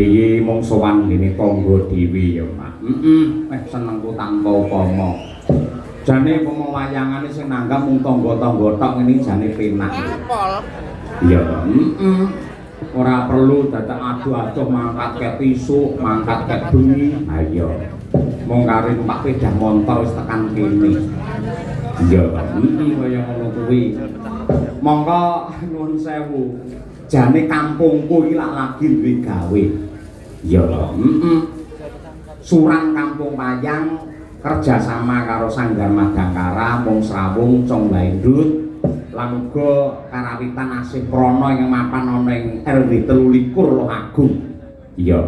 iki mung sowan ngene tangga dhewe ya, Mak. Senengku tanpa upama. Jane upama wayangane sing nanggap mung tangga-tangga tok ngene jane penak. Iya, ora perlu dadak adu-adu mangkat ke tisu, mangkat ke bengi. Ha iya. Mung kare numpak sepeda motor wis tekan kene. Iya, kaya ngono kuwi. Monggo nuwun sewu. Jane kampungku iki lak lagi duwe gawe. Ya, Surang Kampung Wayang kerjasama karo Sanggar Madangkara, Mung Srawung, Cong Laindut, lan uga karawitan Asih Prana yang mapan ana ing RW 23 Lohagung. Iya,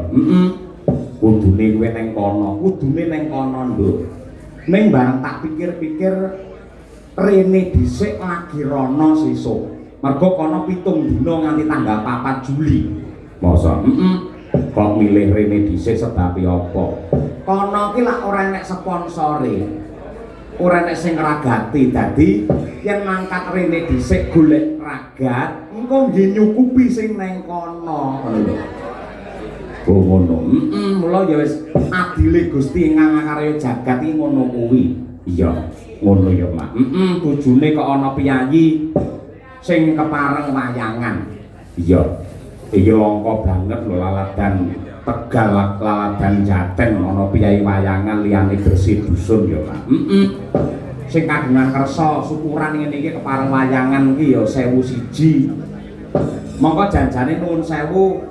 kudune kowe ning kono, kudune ning kono, Nduk. Ning bareng tak pikir-pikir rene dhisik lagi rono sesuk. Mergo kono 7 dina nganti tanggal 4 Juli. Masa? Kok milih rene dhisik sebabe apa? Kono ki lak ora enek sponsore. Ora enek sing ngragati. Dadi yen mangkat rene dhisik golek ragat, engko nggih nyukupi sing neng kono. Oh ngono. Mula ya wis adile Gusti Ingkang Karya Jagat iki ngono kuwi. Iya, ngono ya, Mak. Bojone kok ana piyayi sing kepareng wayangan. Iya. Iki langka banget lho laladan Tegal, laladan Jaten ana piyayi wayangan liyane bersih dusun ya, Pak. Sing kagungan kersa syukuran ngene iki kepareng wayangan iki ya 1001. Monggo janjane nuwun sewu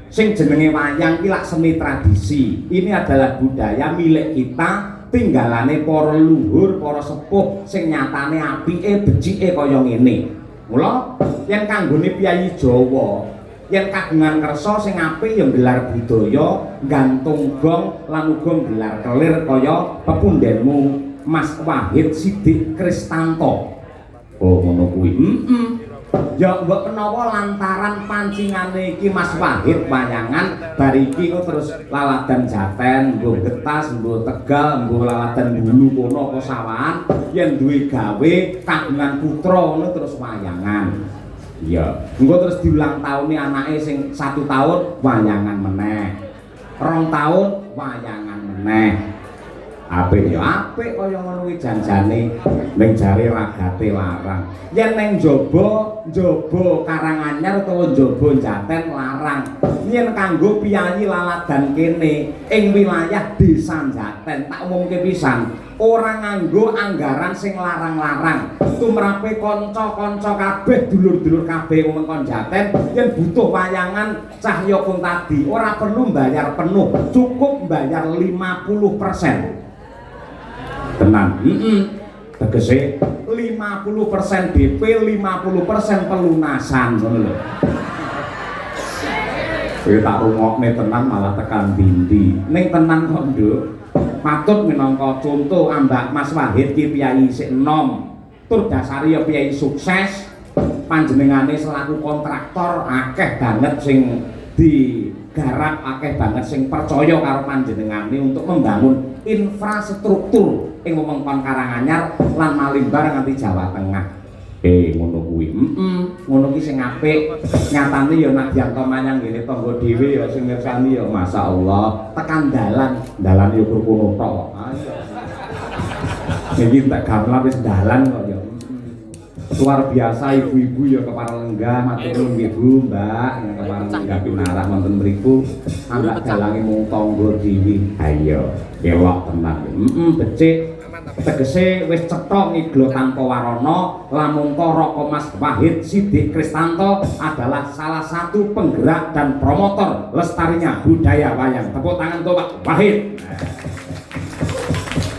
sing jenenge wayang iki lak seni tradisi. Ini adalah budaya milik kita, tinggalane para leluhur, para sepuh sing nyatane apike becike kaya ngene. Mula yen kanggone piyayi Jawa, yen kagungan kersa sing apik ya gelar budaya, gantung gong lan uga gelar kelir kaya pepundhenmu Mas Wahid Sidik Kristanto. Oh ngono kuwi. Ya mbok menawa lantaran pancingane iki Mas Wahid wayangan bar iki kok terus laladan Jaten, mbuh Getas, mbuh Tegal, mbuh laladan Hulu kono apa sawahan yen duwe gawe kagungan putra ngono terus wayangan. Iya, engko terus diulang tahune anake sing 1 tahun wayangan meneh. 2 tahun wayangan meneh. Apik ya apik kaya ngono kuwi janjane ning jare ragate larang. Yen ning njaba Karanganyar utawa njaba Jaten larang. Yen kanggo piyayi laladan kene ing wilayah Desa Jaten tak umumke pisan, ora nganggo anggaran sing larang-larang. Tumrape kanca-kanca kabeh, dulur-dulur kabeh wong Jaten yen butuh wayangan Cahya Kuntadi ora perlu mbayar penuh, cukup mbayar 50%. Tenan, tegese 50% DP, 50% pelunasan ngono lho. Kowe tak rungokne tenan malah tekan dindi. Ning tenan kok, Nduk. Patut minangka contoh ambak Mas Wahid ki piyai sik enom. Tur dasare ya piyai sukses. Panjenengane selaku kontraktor akeh banget sing digarap, akeh banget sing percaya karo panjenengane untuk membangun infrastruktur ing wewengkon Karanganyar lan Malimbar nganti Jawa Tengah. Ngono kuwi. Ngono ki sing apik. Nyatane ya nadyan to manyang ngene tangga dhewe ya sing mirsani ya masyaallah. Tekan dalan ya kurkono tok. Iki tak gamelan wis dalan kok ya. Luar biasa ibu-ibu ya keparenggah matur nuwun nggih Bu, Mbak, yang keparenggah pinarah wonten mriku. Ambak dalange mung tangga dhewe. Ayo, elok tenan. Becik. Tegese wis cetha ngiglo tanpa warana, lamun Raka Mas Wahid Sidik Kristanto adalah salah satu penggerak dan promotor lestarinya budaya wayang. Tepuk tangan untuk Pak Wahid.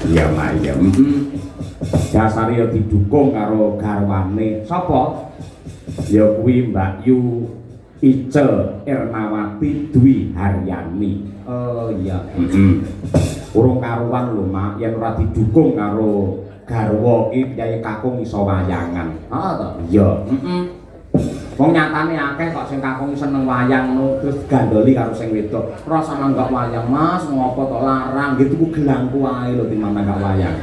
Iya, Mayem. Dasare ya didukung karo garwane. Sapa? Ya kuwi Mbak Yu Ice Ernawati Dwi Haryani. Oh iya. Urung karuan lho Mak, yen ora didukung karo garwa iki Kyai Kakung iso wayangan. Ah to? Iya. Wong nyatane akeh kok sing kakung seneng wayang terus gandoli karo sing wedok. Ora sama enggak wayang Mas, ngopo tok larang gitu ku gelangku ae lho timana enggak wayang.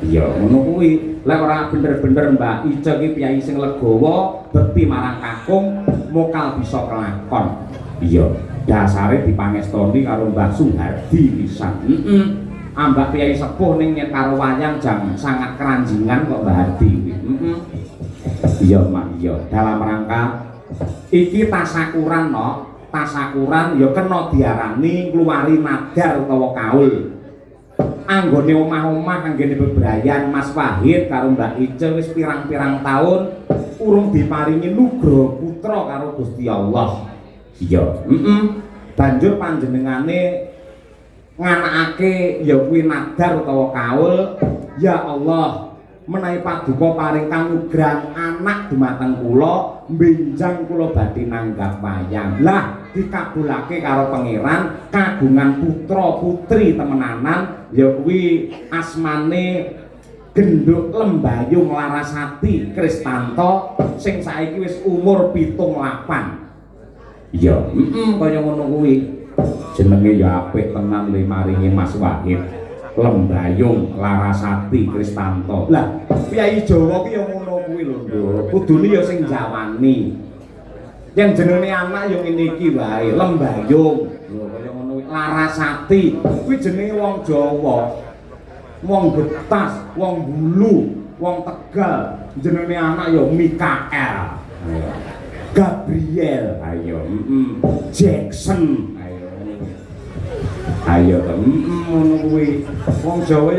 Iya, ngono kuwi. Lek ora bener-bener Mbak Ice iki piyai sing legowo, bekti marang kakung, mokal bisa kelakon. Iya, dasare dipangestoni karo Mbah Suhardi pisan. Ambak piyai sepuh ning yen karo wayang jam sangat keranjingan kok Mbah Hardi. Iya Mak, iya. Dalam rangka iki tasakuran no, tasakuran ya kena diarani ngluwari nadar utawa kaul. Anggone omah-omah anggone bebrayan Mas Wahid karo Mbak Ice wis pirang-pirang taun urung diparingi nugra putra karo Gusti Allah. Iya, banjur panjenengane nganakake ya kuwi nadar utawa kaul, ya Allah menawi paduka paring kanugrahan anak dumateng kula mbenjang kula badhe nanggap wayang. Lah dikabulake karo pangeran kagungan putra putri temenanan ya kuwi asmane Genduk Lembayung Larasati Kristanto sing saiki wis umur 78. Iya, kaya ngono kuwi. Jenenge ya apik tenan le maringi Mas Wahid. Lembayung Larasati Kristanto. Lah, piyai Jawa ki ya ngono kuwi lho, Nduk. Kudune ya sing jawani. Yang jenenge anak ya ngene iki wae, Lembayung. Lho kaya ngono kuwi. Larasati kuwi jenenge wong Jawa. Wong Getas, wong Hulu, wong Tegal. Jenenge anak ya Mikael. Gabriel, ayo, Jackson, ayo, ayo, ngono kuwi, wong Jawa ya.